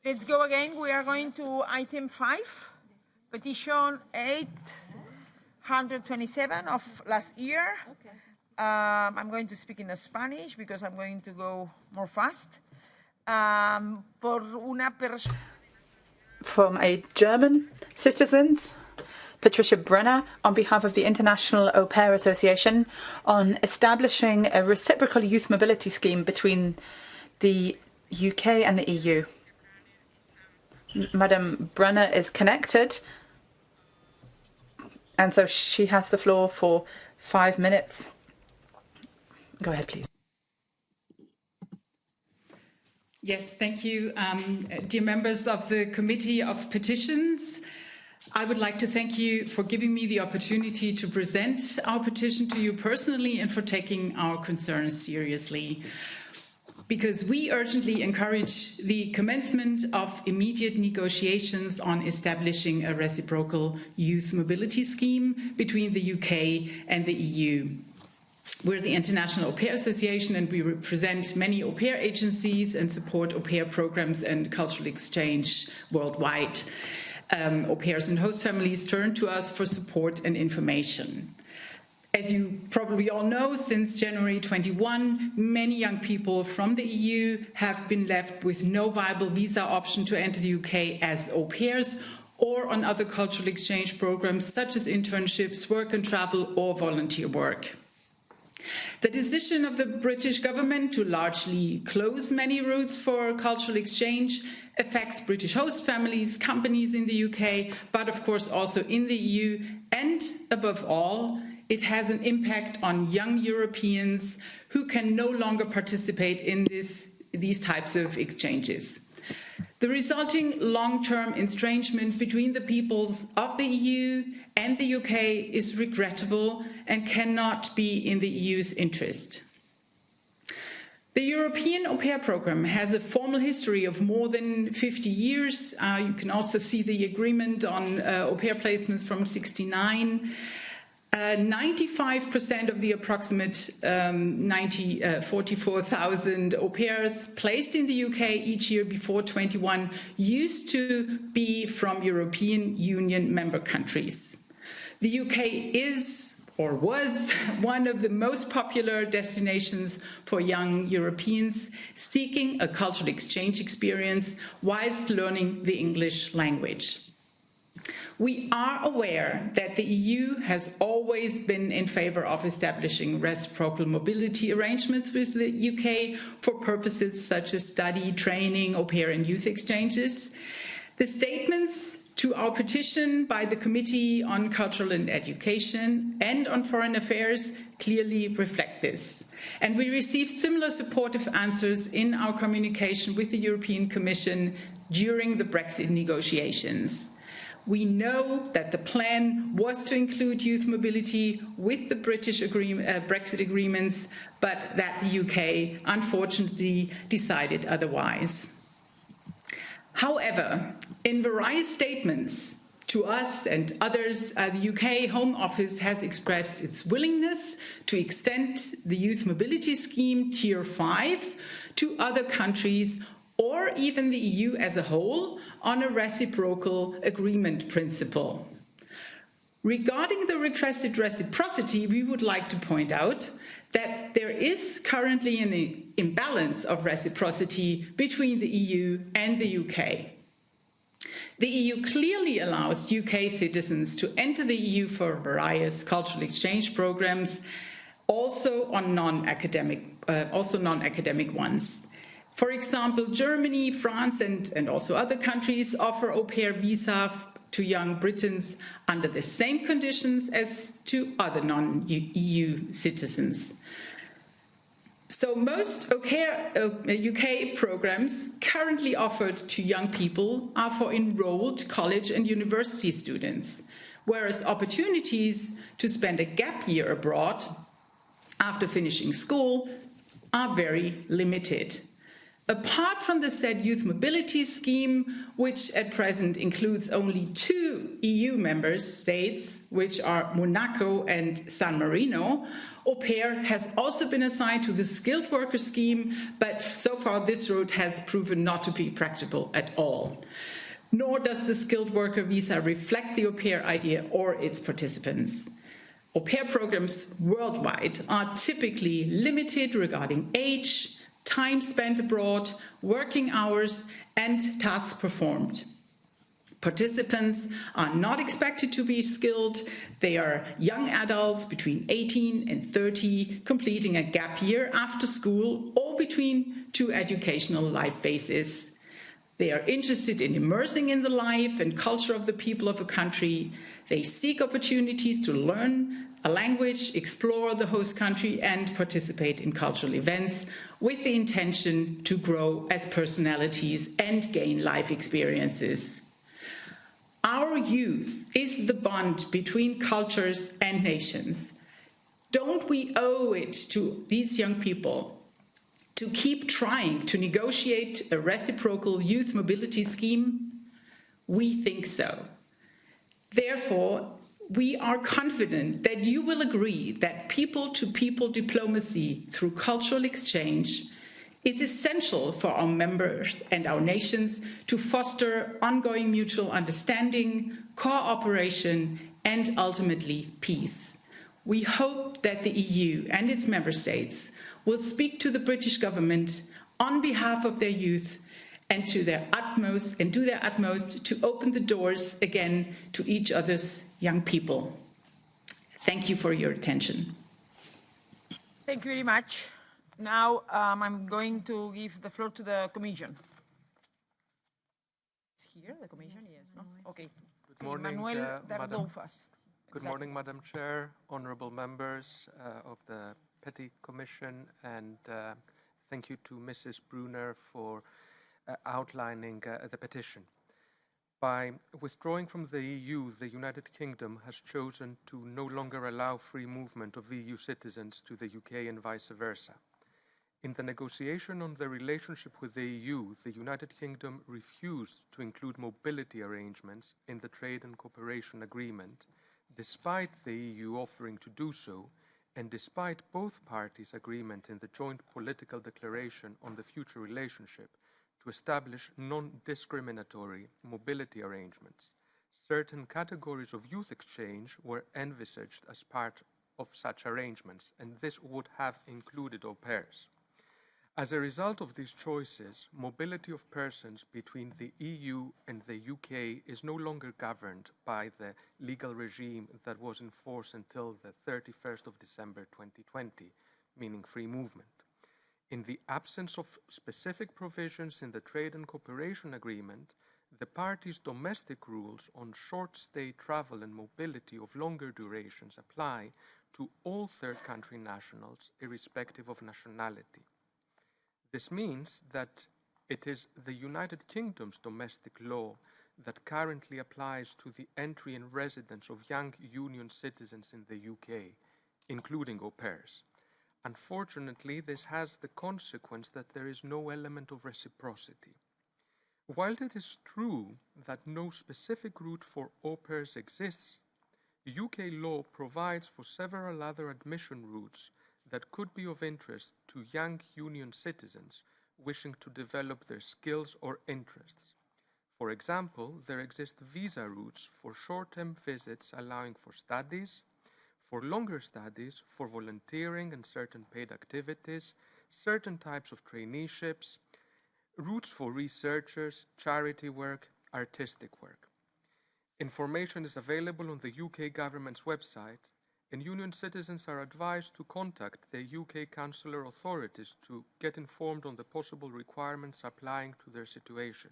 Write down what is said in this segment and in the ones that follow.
Let's go again. We are going to item 5, petition 827 of last year. Okay. I'm going to speak in Spanish because I'm going to go more fast. From a German citizen, Patricia Brunner, on behalf of the International Au Pair Association, on establishing a reciprocal youth mobility scheme between the UK and the EU. Madam Brunner is connected, and so she has the floor for 5 minutes. Go ahead, please. Yes, thank you. Dear members of the Committee of Petitions, I would like to thank you for giving me the opportunity to present our petition to you personally and for taking our concerns seriously, because we urgently encourage the commencement of immediate negotiations on establishing a reciprocal youth mobility scheme between the UK and the EU. We're the International Au Pair Association, and we represent many au pair agencies and support au pair programs and cultural exchange worldwide. Au pairs and host families turn to us for support and information. As you probably all know, since January 21, many young people from the EU have been left with no viable visa option to enter the UK as au pairs or on other cultural exchange programs such as internships, work and travel, or volunteer work. The decision of the British government to largely close many routes for cultural exchange affects British host families, companies in the UK, but of course also in the EU, and above all, it has an impact on young Europeans who can no longer participate in these types of exchanges. The resulting long-term estrangement between the peoples of the EU and the UK is regrettable and cannot be in the EU's interest. The European Au Pair Programme has a formal history of more than 50 years. You can also see the agreement on au pair placements from '69. 95% of the approximate 44,000 au pairs placed in the UK each year before 21 used to be from European Union member countries. The UK is or was one of the most popular destinations for young Europeans seeking a cultural exchange experience whilst learning the English language. We are aware that the EU has always been in favour of establishing reciprocal mobility arrangements with the UK for purposes such as study, training, au pair and youth exchanges. The statements to our petition by the Committee on Cultural and Education and on Foreign Affairs clearly reflect this. And we received similar supportive answers in our communication with the European Commission during the Brexit negotiations. We know that the plan was to include youth mobility with the British Brexit agreements, but that the UK unfortunately decided otherwise. However, in various statements to us and others, the UK Home Office has expressed its willingness to extend the youth mobility scheme Tier 5 to other countries or even the EU as a whole on a reciprocal agreement principle. Regarding the requested reciprocity, we would like to point out that there is currently an imbalance of reciprocity between the EU and the UK. The EU clearly allows UK citizens to enter the EU for various cultural exchange programs, also on non-academic ones. For example, Germany, France, and also other countries offer au pair visa to young Britons under the same conditions as to other non-EU citizens. So most UK programs currently offered to young people are for enrolled college and university students, whereas opportunities to spend a gap year abroad after finishing school are very limited. Apart from the said youth mobility scheme, which at present includes only 2 EU member states, which are Monaco and San Marino, au pair has also been assigned to the skilled worker scheme, but so far this route has proven not to be practicable at all. Nor does the skilled worker visa reflect the au pair idea or its participants. Au pair programs worldwide are typically limited regarding age, time spent abroad, working hours, and tasks performed. Participants are not expected to be skilled. They are young adults between 18 and 30, completing a gap year after school or between 2 educational life phases. They are interested in immersing in the life and culture of the people of a country. They seek opportunities to learn a language, explore the host country, and participate in cultural events with the intention to grow as personalities and gain life experiences. Our youth is the bond between cultures and nations. Don't we owe it to these young people to keep trying to negotiate a reciprocal youth mobility scheme? We think so. Therefore, we are confident that you will agree that people-to-people diplomacy through cultural exchange is essential for our members and our nations to foster ongoing mutual understanding, cooperation, and ultimately peace. We hope that the EU and its member states will speak to the British government on behalf of their youth and do their utmost to open the doors again to each other's young people. Thank you for your attention. Thank you very much. Now I'm going to give the floor to the Commission. It's here, the Commission? Yes, no? Okay. Good morning, Manuel Madam. Dardofas. Good morning, Madam Chair, honourable members of the PETI Commission, and thank you to Mrs. Brunner for outlining the petition. By withdrawing from the EU, the United Kingdom has chosen to no longer allow free movement of EU citizens to the UK and vice versa. In the negotiation on the relationship with the EU, the United Kingdom refused to include mobility arrangements in the Trade and Cooperation Agreement, despite the EU offering to do so, and despite both parties' agreement in the joint political declaration on the future relationship to establish non-discriminatory mobility arrangements. Certain categories of youth exchange were envisaged as part of such arrangements, and this would have included au pairs. As a result of these choices, mobility of persons between the EU and the UK is no longer governed by the legal regime that was in force until the 31st of December 2020, meaning free movement. In the absence of specific provisions in the Trade and Cooperation Agreement, the parties' domestic rules on short-stay travel and mobility of longer durations apply to all third-country nationals, irrespective of nationality. This means that it is the United Kingdom's domestic law that currently applies to the entry and residence of young Union citizens in the UK, including au pairs. Unfortunately, this has the consequence that there is no element of reciprocity. While it is true that no specific route for au pairs exists, UK law provides for several other admission routes that could be of interest to young Union citizens wishing to develop their skills or interests. For example, there exist visa routes for short-term visits allowing for studies, for longer studies, for volunteering and certain paid activities, certain types of traineeships, routes for researchers, charity work, artistic work. Information is available on the UK government's website, and Union citizens are advised to contact the UK consular authorities to get informed on the possible requirements applying to their situation.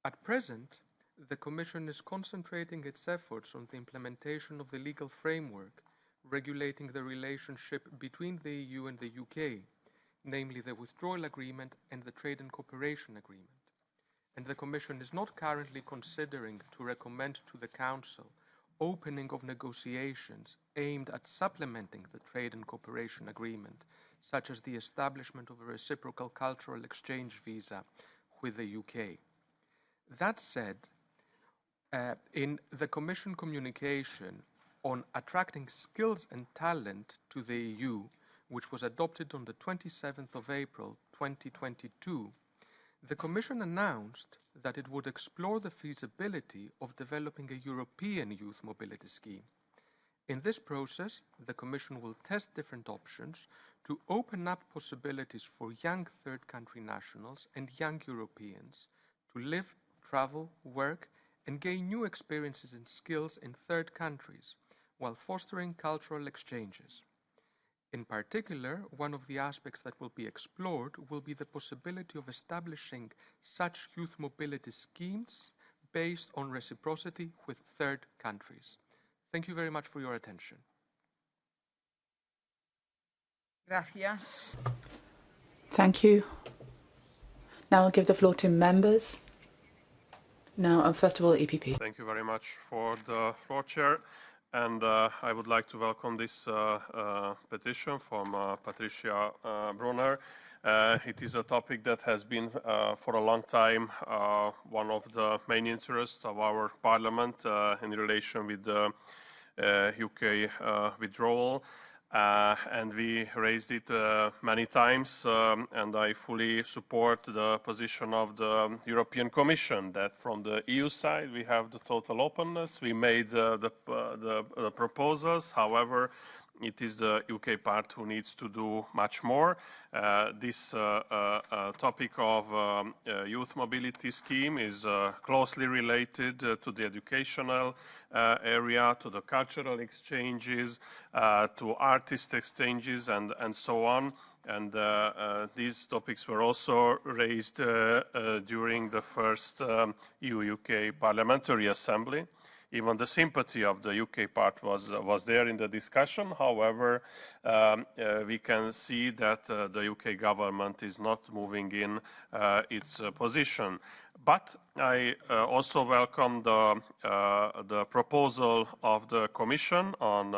At present, the Commission is concentrating its efforts on the implementation of the legal framework regulating the relationship between the EU and the UK, namely the Withdrawal Agreement and the Trade and Cooperation Agreement. And the Commission is not currently considering to recommend to the Council opening of negotiations aimed at supplementing the Trade and Cooperation Agreement, such as the establishment of a reciprocal cultural exchange visa with the UK. That said, in the Commission communication on attracting skills and talent to the EU, which was adopted on the 27th of April 2022, the Commission announced that it would explore the feasibility of developing a European youth mobility scheme. In this process, the Commission will test different options to open up possibilities for young third country nationals and young Europeans to live, travel, work, and gain new experiences and skills in third countries, while fostering cultural exchanges. In particular, one of the aspects that will be explored will be the possibility of establishing such youth mobility schemes based on reciprocity with third countries. Thank you very much for your attention. Gracias. Thank you. Now I'll give the floor to members. Now, first of all, EPP. Thank you very much for the floor, Chair. And I would like to welcome this petition from Patricia Brunner. It is a topic that has been for a long time one of the main interests of our Parliament in relation with the UK withdrawal. And we raised it many times, and I fully support the position of the European Commission that from the EU side we have the total openness. We made the proposals. However, it is the UK part who needs to do much more. This topic of youth mobility scheme is closely related to the educational area, to the cultural exchanges, to artist exchanges, and so on. And these topics were also raised during the first EU-UK Parliamentary Assembly. Even the sympathy of the UK part was there in the discussion. However, we can see that the UK government is not moving in its position. But I also welcome the proposal of the Commission on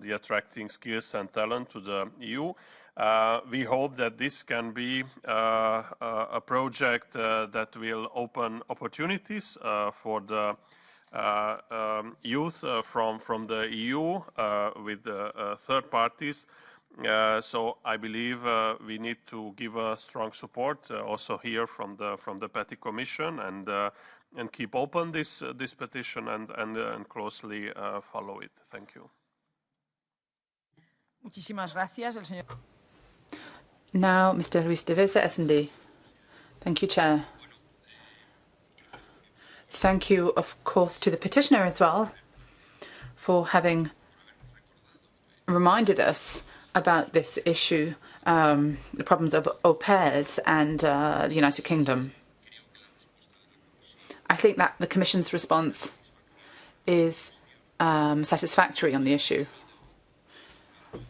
the attracting skills and talent to the EU. We hope that this can be a project that will open opportunities for the youth from the EU with third parties. So I believe we need to give a strong support also here from the PETI Commission and keep open this petition and closely follow it. Thank you. Muchísimas gracias. El señor... Now, Mr. Ruiz de Veza, S&D. Thank you, Chair. Thank you, of course, to the petitioner as well for having reminded us about this issue, the problems of au pairs and the United Kingdom. I think that the Commission's response is satisfactory on the issue.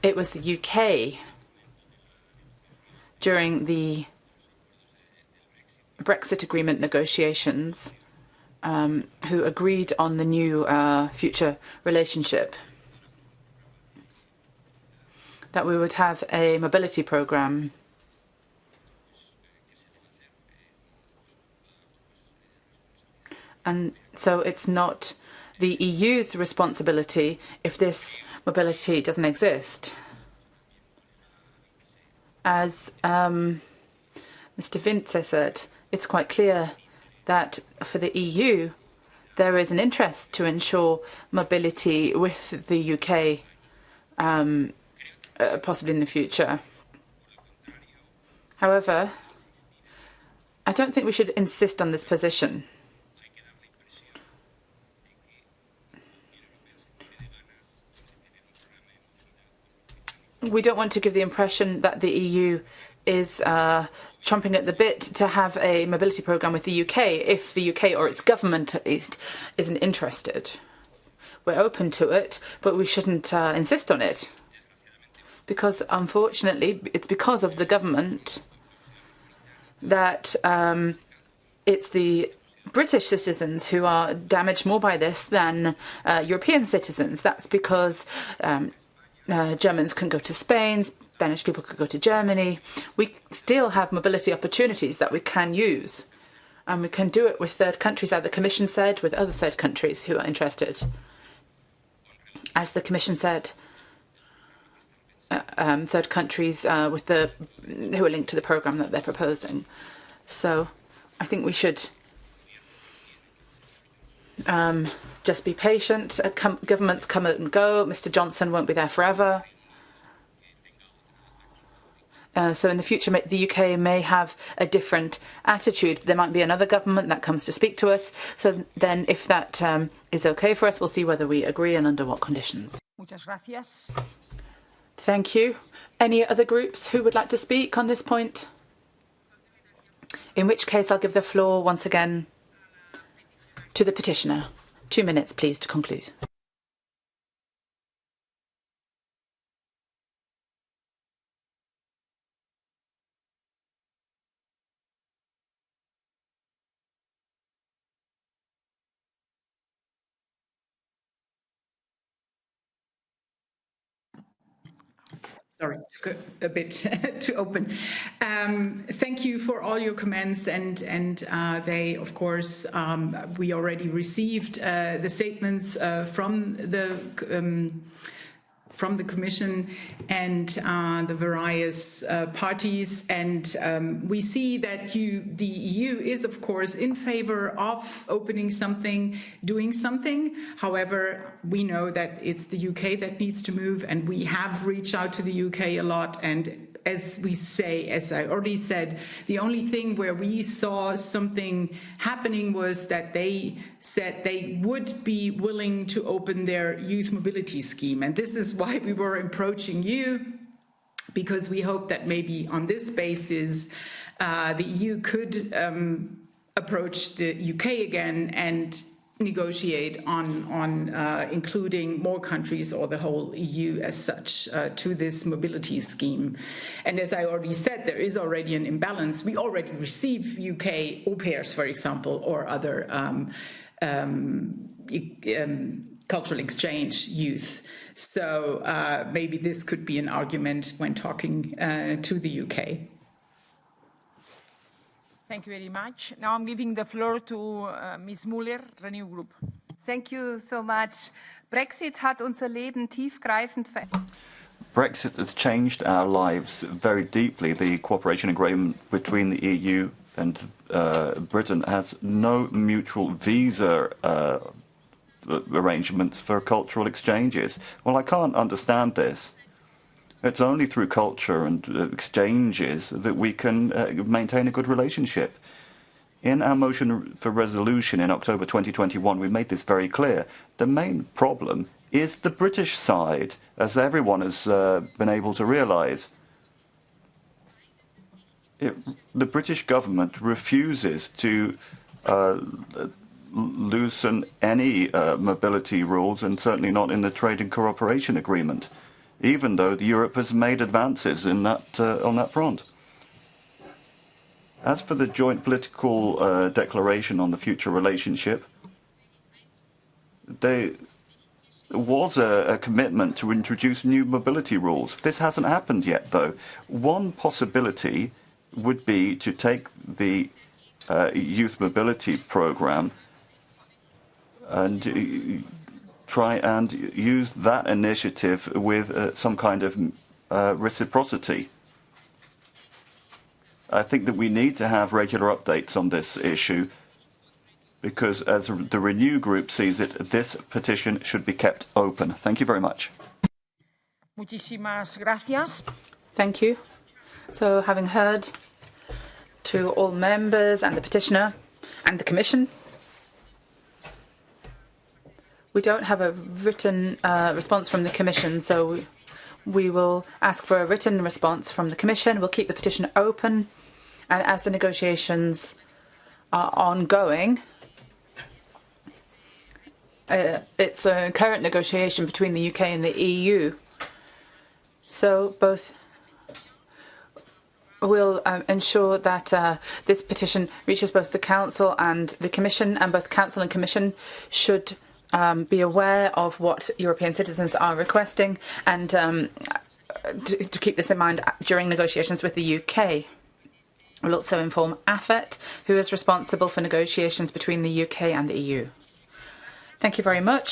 It was the UK during the Brexit agreement negotiations who agreed on the new future relationship, that we would have a mobility programme and so it's not the EU's responsibility if this mobility doesn't exist. As Mr. Vince said, it's quite clear that for the EU, there is an interest to ensure mobility with the UK, possibly in the future. However, I don't think we should insist on this position. We don't want to give the impression that the EU is chomping at the bit to have a mobility programme with the UK if the UK or its government at least isn't interested. We're open to it, but we shouldn't insist on it. Because unfortunately, it's because of the government that it's the British citizens who are damaged more by this than European citizens. That's because Germans can go to Spain, Spanish people could go to Germany. We still have mobility opportunities that we can use. And we can do it with third countries, as the Commission said, with other third countries who are interested. As the Commission said, third countries who are linked to the programme that they're proposing. So I think we should just be patient. Governments come and go. Mr. Johnson won't be there forever. So in the future, the UK may have a different attitude. There might be another government that comes to speak to us. So then if that is okay for us, we'll see whether we agree and under what conditions. Muchas gracias. Thank you. Any other groups who would like to speak on this point? In which case, I'll give the floor once again to the petitioner. 2 minutes, please, to conclude. Sorry, a bit too open. Thank you for all your comments, and they, of course, we already received the statements from the Commission and the various parties, and we see that the EU is, of course, in favor of opening something, doing something. However, we know that it's the UK that needs to move, and we have reached out to the UK a lot, and as I already said, the only thing where we saw something happening was that they said they would be willing to open their youth mobility scheme. And this is why we were approaching you, because we hope that maybe on this basis, the EU could approach the UK again and negotiate on including more countries or the whole EU as such to this mobility scheme. And as I already said, there is already an imbalance. We already receive UK au pairs, for example, or other cultural exchange youth. So maybe this could be an argument when talking to the UK. Thank you very much. Now I'm giving the floor to Ms. Muller, Renew Group. Thank you so much. Brexit hat unser Leben tiefgreifend verändert. Brexit has changed our lives very deeply. The cooperation agreement between the EU and Britain has no mutual visa arrangements for cultural exchanges. Well, I can't understand this. It's only through culture and exchanges that we can maintain a good relationship. In our motion for resolution in October 2021, we made this very clear. The main problem is the British side, as everyone has been able to realise. The British government refuses to loosen any mobility rules, and certainly not in the trade and cooperation agreement, even though Europe has made advances in that on that front. As for the joint political declaration on the future relationship, there was a commitment to introduce new mobility rules. This hasn't happened yet, though. One possibility would be to take the youth mobility program and try and use that initiative with some kind of reciprocity. I think that we need to have regular updates on this issue because, as the Renew Group sees it, this petition should be kept open. Thank you very much. Muchísimas gracias. Thank you. So, having heard to all members and the petitioner and the Commission, we don't have a written response from the Commission, so we will ask for a written response from the Commission. We'll keep the petition open, and as the negotiations are ongoing, it's a current negotiation between the UK and the EU. So both will ensure that this petition reaches both the Council and the Commission, and both Council and Commission should be aware of what European citizens are requesting and to keep this in mind during negotiations with the UK. We'll also inform AFET, who is responsible for negotiations between the UK and the EU. Thank you very much.